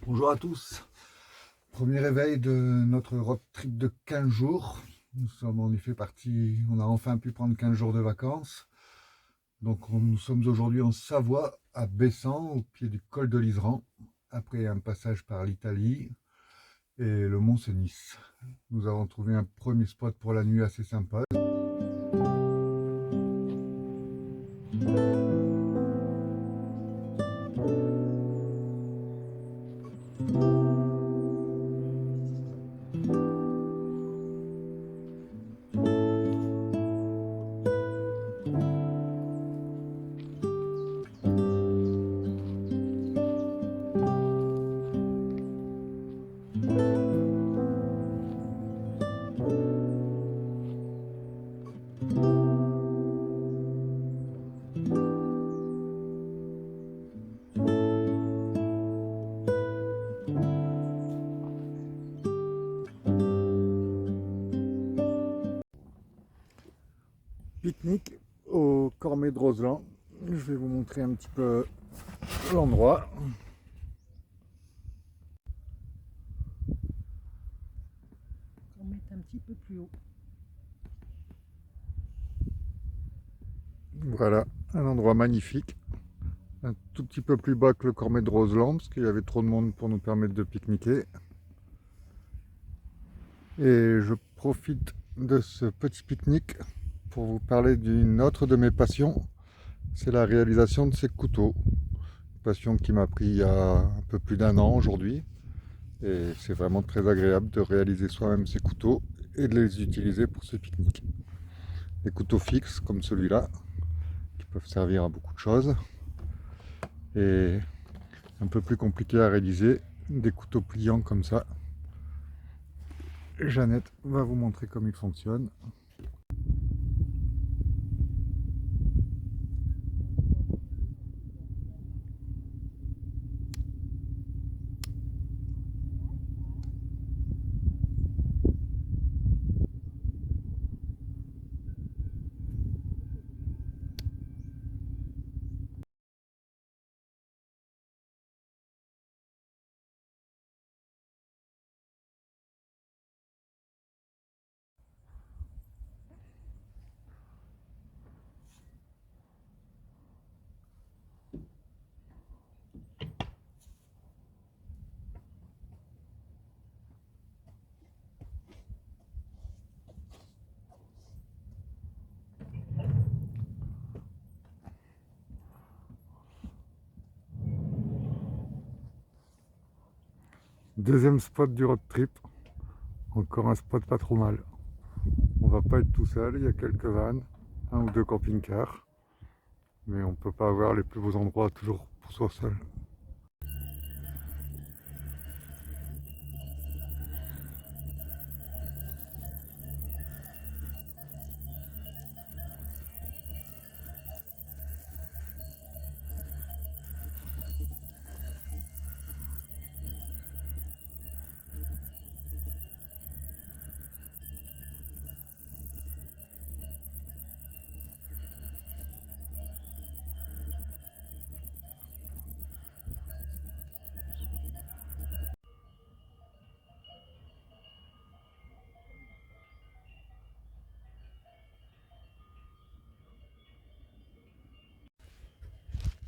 Bonjour à tous. Premier réveil de notre road trip de 15 jours. Nous sommes en effet partis, on a enfin pu prendre 15 jours de vacances. Donc nous sommes aujourd'hui en Savoie, à Bessan, au pied du col de l'Iseran, après un passage par l'Italie et le Mont Cenis. Nous avons trouvé un premier spot pour la nuit assez sympa. Pique-nique au Cormet de Roseland. Je vais vous montrer un petit peu l'endroit. On met un petit peu plus haut. Voilà, un endroit magnifique. Un tout petit peu plus bas que le Cormet de Roseland, parce qu'il y avait trop de monde pour nous permettre de pique-niquer. Et je profite de ce petit pique-nique pour vous parler d'une autre de mes passions, c'est la réalisation de ces couteaux. Une passion qui m'a pris il y a un peu plus d'un an aujourd'hui. Et c'est vraiment très agréable de réaliser soi-même ces couteaux et de les utiliser pour ce pique-nique. Des couteaux fixes comme celui-là, qui peuvent servir à beaucoup de choses. Et un peu plus compliqué à réaliser, des couteaux pliants comme ça. Jeannette va vous montrer comment ils fonctionnent. Deuxième spot du road trip, encore un spot pas trop mal. On va pas être tout seul, il y a quelques vannes, un ou deux camping-cars, mais on peut pas avoir les plus beaux endroits toujours pour soi seul.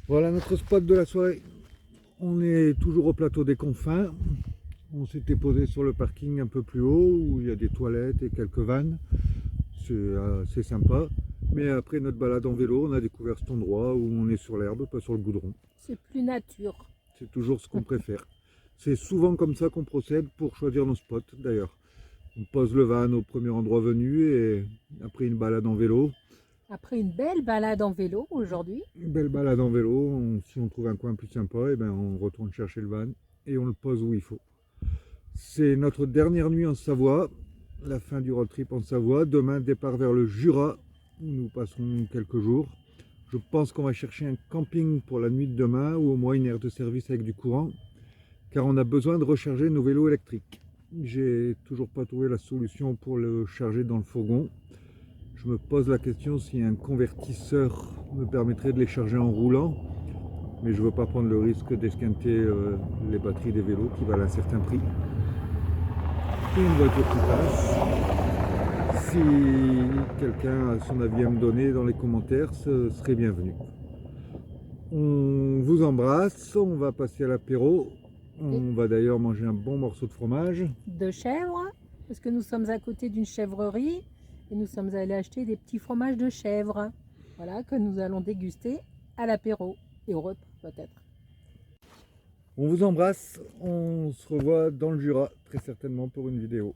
Voilà notre spot de la soirée. On est toujours au plateau des Confins. On s'était posé sur le parking un peu plus haut où il y a des toilettes et quelques vannes. C'est assez sympa. Mais après notre balade en vélo, on a découvert cet endroit où on est sur l'herbe, pas sur le goudron. C'est plus nature. C'est toujours ce qu'on préfère. C'est souvent comme ça qu'on procède pour choisir nos spots d'ailleurs. On pose le van au premier endroit venu et après une balade en vélo. Après une belle balade en vélo aujourd'hui, Une belle balade en vélo, si on trouve un coin plus sympa, et ben on retourne chercher le van et on le pose où il faut. C'est notre dernière nuit en Savoie, la fin du road trip en Savoie. Demain, départ vers le Jura, où nous passerons quelques jours. Je pense qu'on va chercher un camping pour la nuit de demain ou au moins une aire de service avec du courant, car on a besoin de recharger nos vélos électriques. J'ai toujours pas trouvé la solution pour le charger dans le fourgon. Je me pose la question si un convertisseur me permettrait de les charger en roulant, mais je ne veux pas prendre le risque d'esquinter les batteries des vélos qui valent un certain prix. Et une voiture qui passe. Si quelqu'un a son avis à me donner dans les commentaires, ce serait bienvenu. On vous embrasse, on va passer à l'apéro. On va d'ailleurs manger un bon morceau de fromage. De chèvre, parce que nous sommes à côté d'une chèvrerie et nous sommes allés acheter des petits fromages de chèvre. Voilà, que nous allons déguster à l'apéro et au repas peut-être. On vous embrasse, on se revoit dans le Jura très certainement pour une vidéo.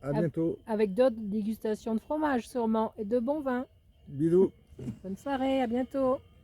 À bientôt. Avec d'autres dégustations de fromage sûrement et de bons vins. Bisous. Bonne soirée, à bientôt.